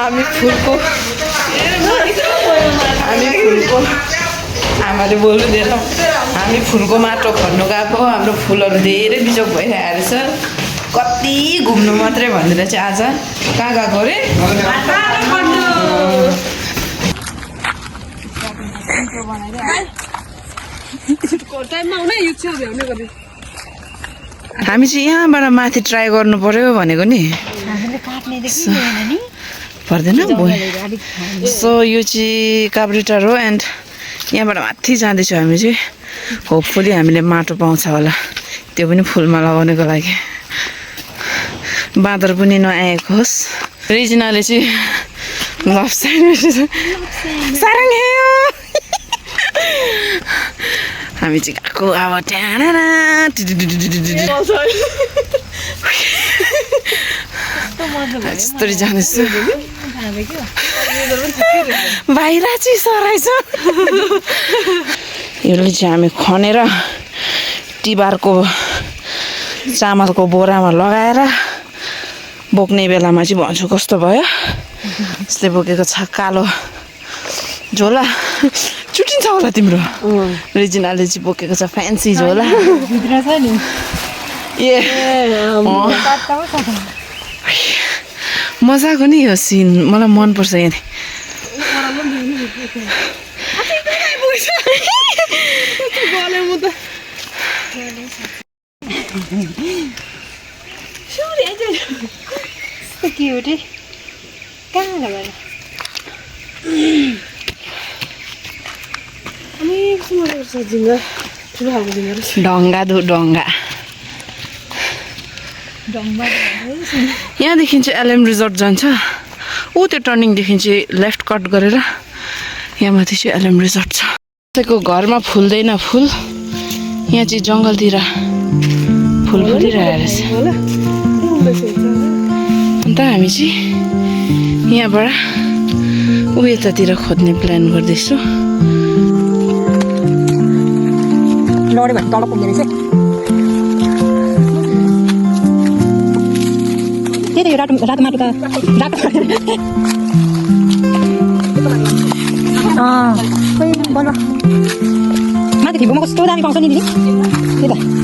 हामी फुलको आमाले बोल्नु दिएन हामी फुलको माटो खन्नु गएको हाम्रो फुलहरू धेरै बिजोग भइरहेको रहेछ कति घुम्नु मात्रै भनेर चाहिँ आज कहाँ गएको अरे हामी चाहिँ यहाँबाट माथि ट्राई गर्नु पर्यो भनेको नि पर्दैन सो यो चाहिँ काभ्रेटार हो एन्ड यहाँबाट माथि जाँदैछौँ हामी चाहिँ होपफुली हामीले माटो पाउँछ होला त्यो पनि फुलमा लगाउनको लागि बाँदर पनि नआएको होस् रिजिनाले चाहिँ लफ साइन हामी चाहिँ गएको अब त्यहाँ यस्तरी जाँदैछु बाहिर चाहिँ सराइछ यसले चाहिँ हामी खनेर टिबारको चामलको बोरामा लगाएर बोक्ने बेलामा चाहिँ भन्छु कस्तो भयो यसले बोकेको छ कालो झोला चुटिन्छ होला तिम्रो रिजिनाले चाहिँ बोकेको छ फ्यान्सी झोला ए मजाको नि यो सिन मलाई मनपर्छ यहाँ ढङ्गा दु ढङ्गा यहाँदेखि चाहिँ एलएम रिजोर्ट जान्छ ऊ त्यो टर्निङदेखि चाहिँ लेफ्ट कट गरेर यहाँ माथि चाहिँ एलएम रिजोर्ट छ कसैको घरमा फुल्दैन फुल यहाँ चाहिँ जङ्गलतिर फुल फुलिरहेको रहेछ अन्त हामी चाहिँ यहाँबाट ऊ यतातिर खोज्ने प्लान गर्दैछु लड्यो भने तल पुग्ने रहेछ त्यही त यो रातो माटो त रातो माथि थिम्पोमा कस्तो दामी पाउँछ नि दिदी त्यही त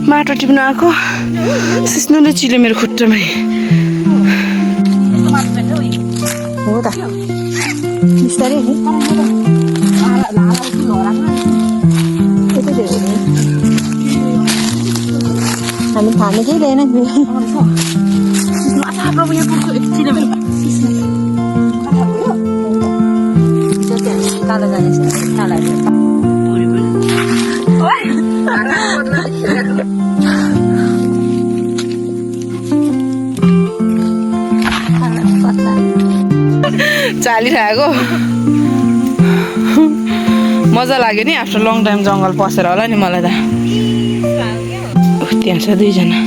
माटो टिप्नु आएको सिस्नुले चिल्यो मेरो खुट्टामा हो त बिस्तारै हामी खाने केही ल्याएन कालो जाने चालिरहेको मजा लाग्यो नि आफ्टर लङ टाइम जङ्गल पसेर होला नि मलाई त त्यहाँ छ दुईजना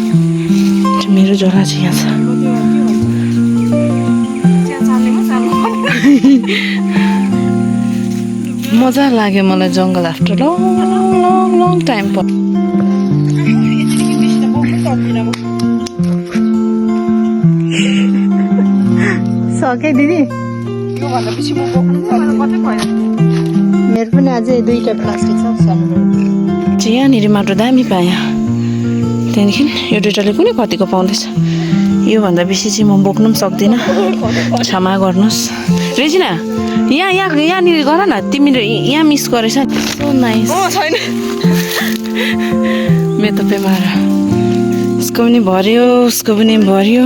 मेरो झोला चाहिँ यहाँ छ मजा लाग्यो मलाई जङ्गल after long long long time सके दिदी मेरो पनि अझै दुईटा प्लास्टिक छ चाहिँ यहाँनिर माटो दामी पाएँ त्यहाँदेखि यो दुइटाले कुनै कतिको पाउँदैछ योभन्दा बेसी चाहिँ म बोक्नु पनि सक्दिनँ क्षमा गर्नुहोस् रेजिना यहाँनिर गर न तिमीले यहाँ मिस गरेछ नाइस छैन मेरो त बेमार उसको पनि भर्यो उसको पनि भर्यो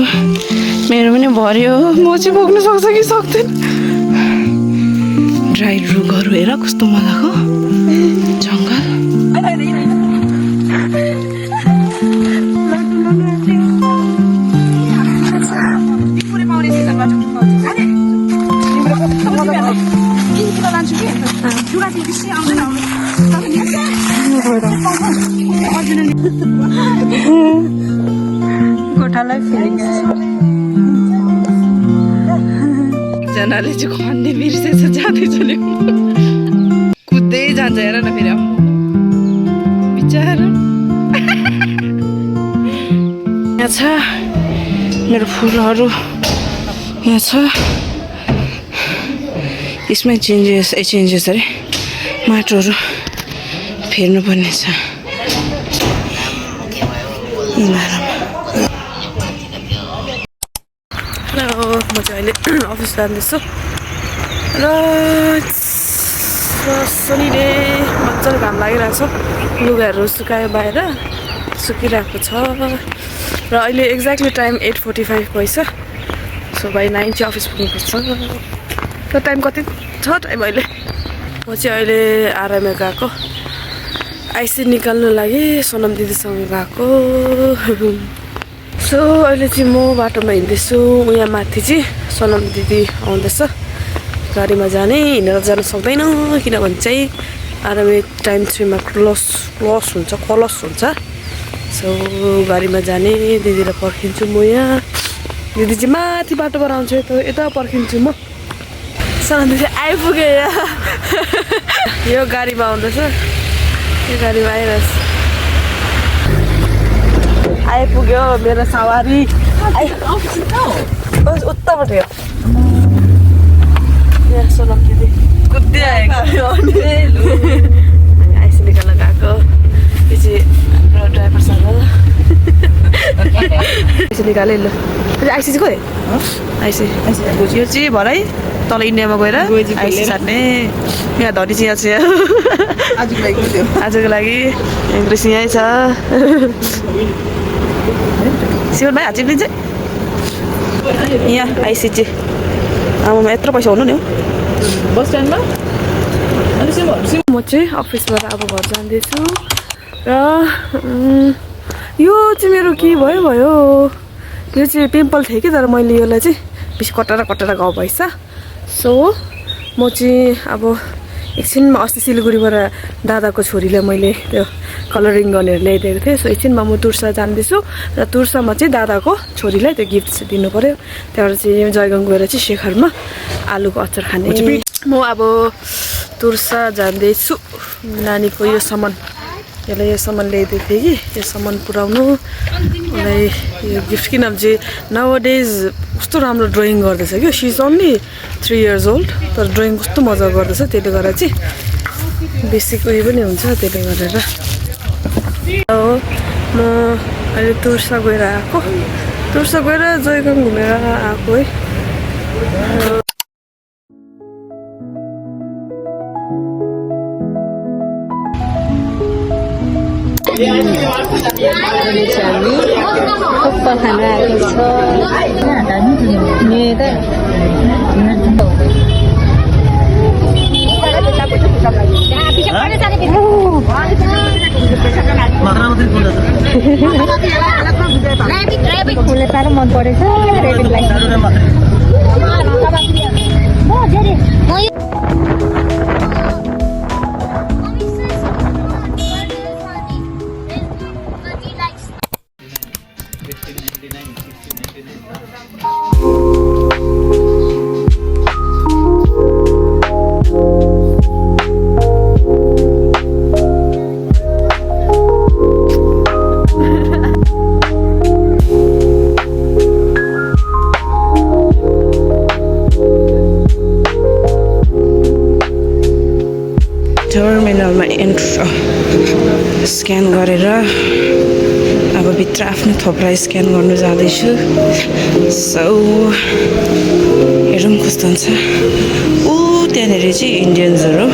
मेरो पनि भर्यो म चाहिँ बोक्नु सक्छ कि सक्दैन ड्राई रुखहरू हेर कस्तो मजाको जङ्गल गोठालाई फेरि बिचराले चाहिँ खन्ने बिर्सेछ जाँदैछ ल्याउनु कुद्दै जान्छ हेर न फेरि बिचरा यहाँ छ मेरो फुलहरू यहाँ छ यसमै चेन्जेस अरे माटोहरू फेर्नुपर्ने छ म चाहिँ अहिले अफिस जाँदैछु र शनिले मजाले घाम लागिरहेको छ लुगाहरू सुकायो बाहिर सुकिरहेको छ र अहिले एक्ज्याक्टली टाइम 8:45 भएछ सो बाई 9 चाहिँ अफिस पुग्नुपर्छ र टाइम कति छ टाइम अहिले म चाहिँ अहिले आरामै गएको आइसी निकाल्नु लागि सोनम दिदीसँग गएको सो अहिले चाहिँ म बाटोमा हिँड्दैछु यहाँ माथि चाहिँ सोनम दिदी आउँदैछ गाडीमा जाने हिँडेर जान सक्दैन किनभने चाहिँ आरामै टाइम 3 मा क्लस हुन्छ सो गाडीमा जाने दिदीलाई पर्खिन्छु म यहाँ दिदी चाहिँ माथि बाटोबाट आउँछ यता पर्खिन्छु म सोनम दिदी आइपुग्यो यहाँ यो गाडीमा आउँदैछ यो गाडीमा आइरहेछ आइपुग्यो मेरो सवारी उताबाट हो यहाँ सोनम दिदी कुद्दै आएको आइसी निकाल्न गएको यो चाहिँ हाम्रो ड्राइभरसँग आइसी निकालेँ ल आइसी चाहिँ खोइ आइसी यो चाहिँ भरै तल इन्डियामा गएर आइसी साट्ने यहाँ धनी चाहिँ यहाँ छ आजको लागि इङ्ग्लिस यहीँ छ सिउन भाइ हात चिप्लिन्छ यहाँ आइसी चाहिँ आमामा यत्रो पैसा हुनु नि हौ बस स्ट्यान्डमा म चाहिँ अफिसबाट अब घर जाँदैछु र यो चाहिँ मेरो के भयो यो चाहिँ पिम्पल थियो कि तर मैले यसलाई चाहिँ बेसी कटाएर घाउ भएछ सो म चाहिँ अब एकछिनमा अस्ति सिलगढीबाट दादाको छोरीलाई मैले त्यो कलरिङ गर्नेहरू ल्याइदिएको थिएँ सो एकछिनमा म तुर्सा जाँदैछु र तुर्सामा चाहिँ दादाको छोरीलाई त्यो गिफ्ट चाहिँ दिनु पऱ्यो त्यहाँबाट चाहिँ जयगाउँ गएर चाहिँ शेखरमा आलुको अचार खाने म अब तुर्सा जाँदैछु नानीको यो सामान यसलाई यो सामान ल्याइदिएको थिएँ कि यो सामान पुऱ्याउनु उसलाई यो गिफ्ट किनभने चाहिँ नाउ डेज कस्तो राम्रो ड्रइङ गर्दैछ क्या she is only 3 years old तर ड्रइङ कस्तो मजा गर्दैछ त्यसले गर्दा चाहिँ बेसिक उयो पनि हुन्छ त्यसले गरेर म अहिले तुर्सा गएर जयगाउँ घुमेर आएको है थुक्पा खान आएको छ उसलाई साह्रो मन परेछ टर्मिनलमा स्क्यान गरेर अब भित्र आफ्नो थोप्रा स्क्यान गर्नु जाँदैछु सो हेरौँ कस्तो हुन्छ त्यहाँनिर चाहिँ इन्डियन्सहरू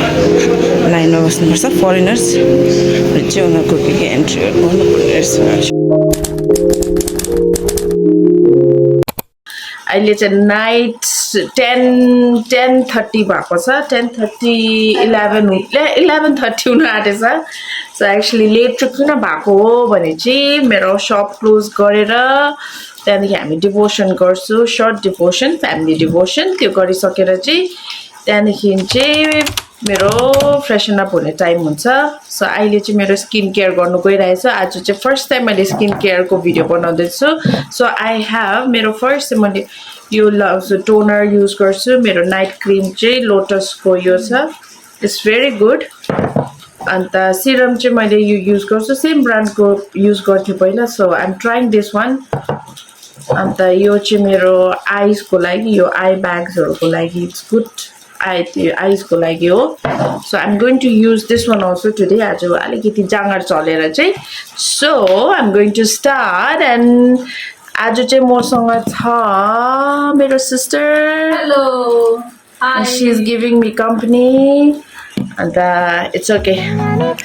लाइनमा बस्नुपर्छ फरेनर्स चाहिँ उनीहरूको के एन्ट्रीहरू गर्नुपर्ने रहेछ अहिले चाहिँ नाइट 10:30 भएको छ 11:30 हुन आँटेछ सो एक्चुअली लेट ट्रिप किन भएको हो भने चाहिँ मेरो सप क्लोज गरेर त्यहाँदेखि हामी डिभोसन गर्छु सर्ट डिभोसन फ्यामिली डिभोसन त्यो गरिसकेर चाहिँ त्यहाँदेखि चाहिँ मेरो फ्रेसन अप हुने टाइम हुन्छ सो अहिले चाहिँ मेरो स्किन केयर गर्नु गइरहेछ आज चाहिँ फर्स्ट टाइम मैले स्किन केयरको भिडियो बनाउँदैछु सो आई हेभ मेरो फर्स्ट मैले यो टोनर युज गर्छु मेरो नाइट क्रिम चाहिँ लोटसको यो छ इट्स भेरी गुड अन्त सिरम चाहिँ मैले यो युज गर्छु सेम ब्रान्डको युज गर्थेँ पहिला so I am trying this one अन्त यो चाहिँ मेरो आइजको लागि यो आई ब्याग्सहरूको लागि इट्स गुड आइजको लागि हो so I am going to use this one also today आज अलिकति जाँगर चलेर चाहिँ so I am going to start and आज चाहिँ मसँग छ मेरो sister hello she is giving me company अन्त इट्स ओके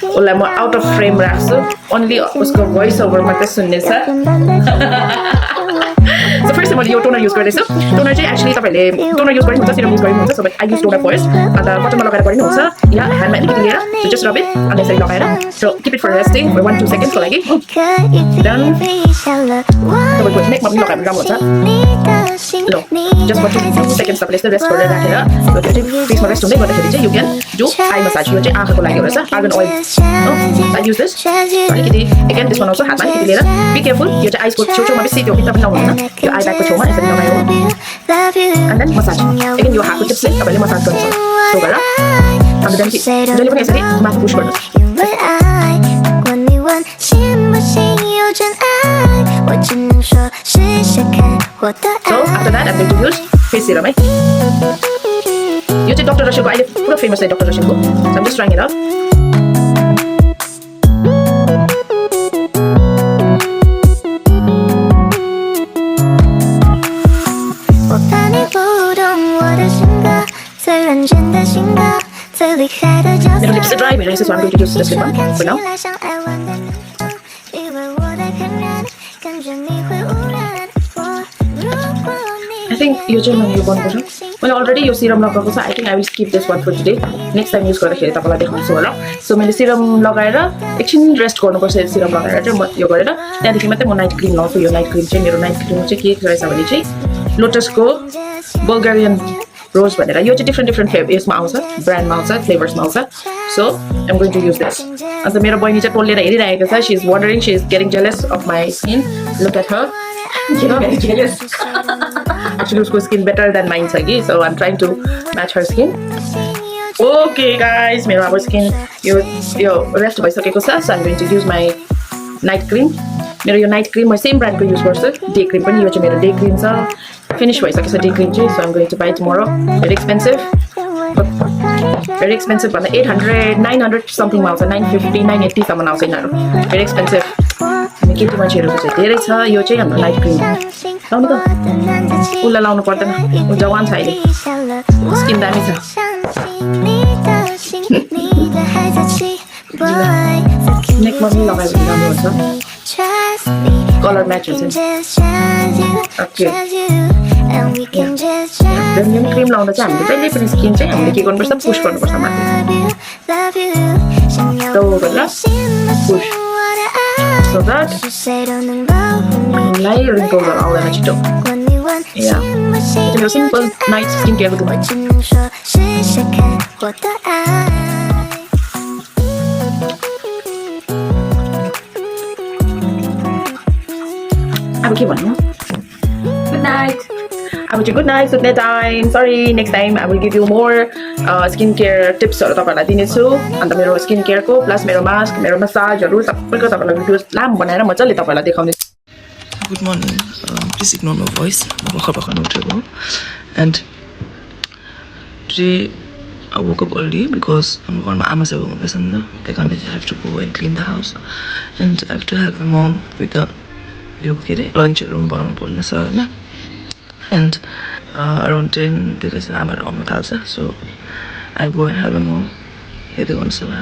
उसलाई म आउट अफ फ्रेम राख्छु ओन्ली उसको भोइस ओभर मात्रै सुन्नेछ सो फर्स्ट मैले यो टोनर युज गर्दैछु टोनर चाहिँ एक्चुली तपाईँहरूले टोनर युज गर्नुहुन्छ सिरम युज गर्नुहुन्छ so I use toner first अन्त बटनमा लगाएर पनि हुन्छ या ह्यान्डमा अलिकति लिएर सो जस्ट रब इट अनि यसरी लगाएर so keep it for resting for 1-2 सेकेन्ड्सको लागि देन तपाईँको नेकमा पनि लगाएर राम्रो हुन्छ लो जस्ट फर 2 सेकेन्ड्स तपाईँले यस्तो रेस्ट गरेर राखेर त्यो चाहिँ फेसमा रेस्ट हुँदै गर्दाखेरि चाहिँ you can do eye massage यो चाहिँ आँखाको लागि रहेछ argan oil I use this अलिकति एगेन दिस बनाउँछु हातमा अलिकति लिएर बी केयरफुल यो चाहिँ आइसको छेउछेउमा बेसी त्यो भित्र पनि लाउनुहुन्न यो आई ब्यागको छेउमा यसरी लगायो एन्ड देन मसाज एगेन यो हातको टिप्सले तपाईँले मसाज गर्नुहुन्छ सो गरेर अन्त देन जहिले पनि यसरी माथि पुस गर्नुहोस् So after that, I'm going to use face serum. यो चाहिँ डक्टर रसेलको अहिले पुरा फेमस है डक्टर रसेलको so I'm just trying it out. मेरो lips चाहिँ dry भइरहेको छ so I'm going to use this lip balm for now. I think यो चाहिँ मैले यो गर्नुपर्छ मैले अलरेडी यो सिरम लगाएको छ I think I will skip this one for today next time use गर्दाखेरि तपाईँलाई देखाउँछु होला सो मैले सिरम लगाएर एकछिन रेस्ट गर्नुपर्छ यो सिरम लगाएर चाहिँ म यो गरेर त्यहाँदेखि मात्रै म नाइट क्रिम लाउँछु यो नाइट क्रिम चाहिँ मेरो नाइट क्रिम चाहिँ के रहेछ भने चाहिँ लोटसको बल्गेरियन रोज भनेर यो चाहिँ डिफ्रेन्ट फ्लेभर यसमा आउँछ ब्रान्डमा आउँछ फ्लेभर्समा आउँछ so I am going to use this अन्त मेरो बहिनी चाहिँ टोलेर हेरिरहेको छ she is wondering she is getting jealous of my skin look at her actually उसको स्किन बेटर देन माइन छ कि so I am trying to match her skin okay guys मेरो अब स्किन यो रेस्ट भइसकेको छ so I am going to use my night cream मेरो यो नाइट क्रिम म सेम ब्रान्डको युज गर्छु डे क्रिम पनि यो चाहिँ मेरो डे क्रिम छ फिनिस भइसकेको छ डे क्रिम चाहिँ so I am going to buy tomorrow very expensive भन्दा 800-900 समथिङमा आउँछ 950-980 सम्म आउँछ यिनीहरू भेरी एक्सपेन्सिभ केटी मान्छेहरूको चाहिँ धेरै छ यो चाहिँ हाम्रो नाइट क्रिम लाउनु त उसलाई लाउनु पर्दैन ऊ जवान छ अहिले स्किन दामी छ नेकमा पनि लगायो भने राम्रो हुन्छ कलर म्याच हुन्छ ओके देन क्रिम लाउँदा चाहिँ हामीले जहिले पनि स्किन चाहिँ हामीले के गर्नुपर्छ पुस गर्नुपर्छ माथि तो गरेर पुस so that lai wrinkles आउँदैन छिटो या त्यो सिम्पल नाइट स्किन केयरको अब के भन्नु गुड नाइट अब चाहिँ गुड नाइट सुत्ने time sorry next time I will give you more skin care टिप्सहरू तपाईँहरूलाई दिनेछु अन्त मेरो स्किन केयरको प्लस मेरो मास्क मेरो मसाजहरू सबैको तपाईँलाई भिडियोज लामो बनाएर मजाले तपाईँलाई देखाउने good morning please ignore my voice म भर्खर उठेको and today I woke up early because हाम्रो घरमा आमा सेवा हुँदैछ नि त त्यही कारणले चाहिँ I have to go and clean the house and I have to help my mom with the यो के अरे लन्चहरू बनाउनु पर्नेछ होइन and around 10 तिर चाहिँ आमाहरू आउनु थाल्छ so I go and help my mom हेर्दै गर्नुहोस् होला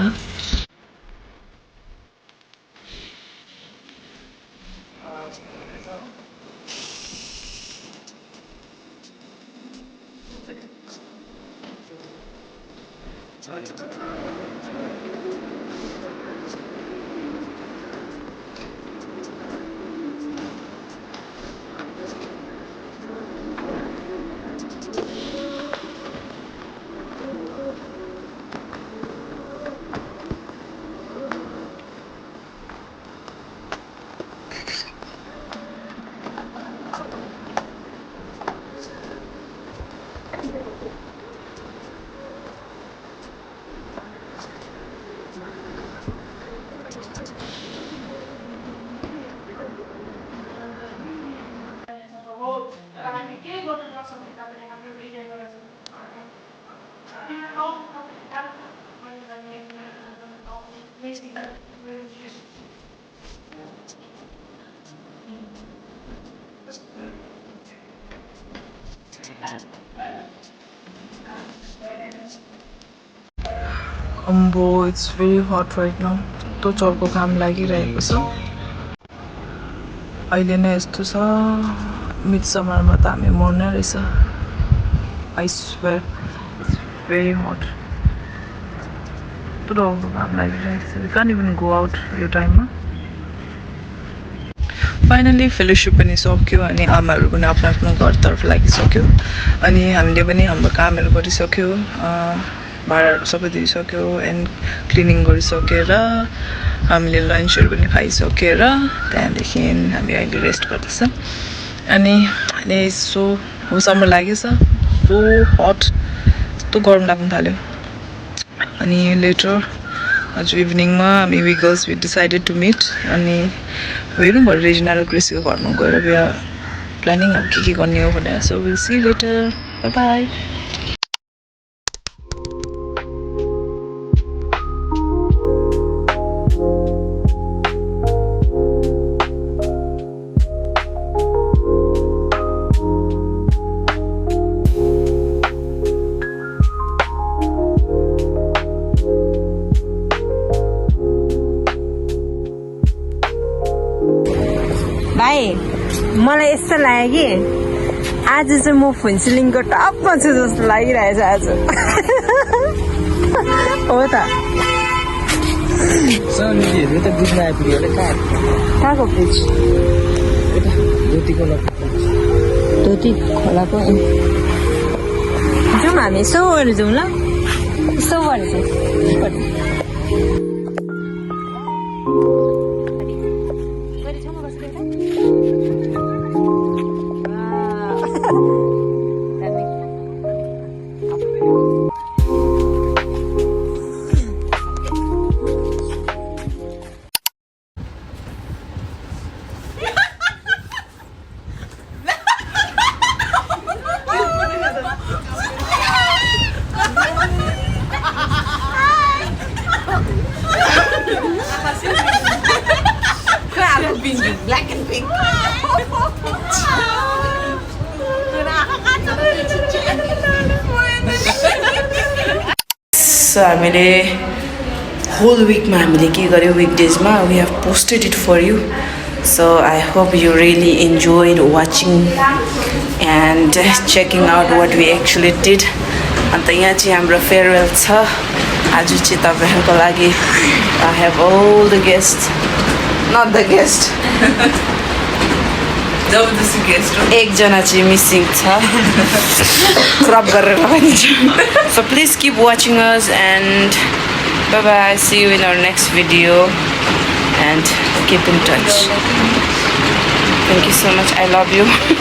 अम्बो it's very hot right now यस्तो चर्को घाम लागिरहेको छ अहिले नै यस्तो छ मिड समरमा त हामी मर्ने रहेछ I swear it's very hot यत्रो घाम लागिरहेको छ we can't even go out यो टाइममा फाइनली फेलोसिप पनि सक्यो अनि आमाहरू पनि आफ्नो आफ्नो घरतर्फ लागिसक्यो अनि हामीले पनि हाम्रो कामहरू गरिसक्यो भाँडाहरू सबै धोइसक्यो एन्ड क्लिनिङ गरिसकेर हामीले लन्चहरू पनि खाइसकेर त्यहाँदेखि हामी अहिले रेस्ट गर्दैछ अनि अहिले यसो समर लागेछ सो हट यस्तो गरम लाग्न थाल्यो अनि लेटर आज इभिनिङमा हामी we girls we decided to meet अनि हेरौँ भरे रेजिना र क्रिसको घरमा गएर बिहा प्लानिङ के गर्ने हो भनेर so will see later bye bye भाइ मलाई यस्तो लाग्यो कि आज चाहिँ म फुन्सिलिङको टपमा छु जस्तो लागिरहेछ आज हो त कहाँको ब्रिज धोती खोलाको जाउँ हामी सौहरू जाउँ ल सौहरू चाहिँ black and pink. So हामीले whole week मा हामीले के गर्यौं weekdays मा we have posted it for you. So I hope you really enjoyed watching and checking out what we actually did. अन्त यहाँ चाहिँ हाम्रो farewell छ आज चाहिँ तपाईहरुको लागि I have all the guests, not the guest. जबरजस्ती गेस्ट हो एकजना चाहिँ मिसिङ छ क्रप गरेर लगाइदिन्छु so please keep watching us and bye bye, see you in our next video and keep in touch. Thank you so much, I love you.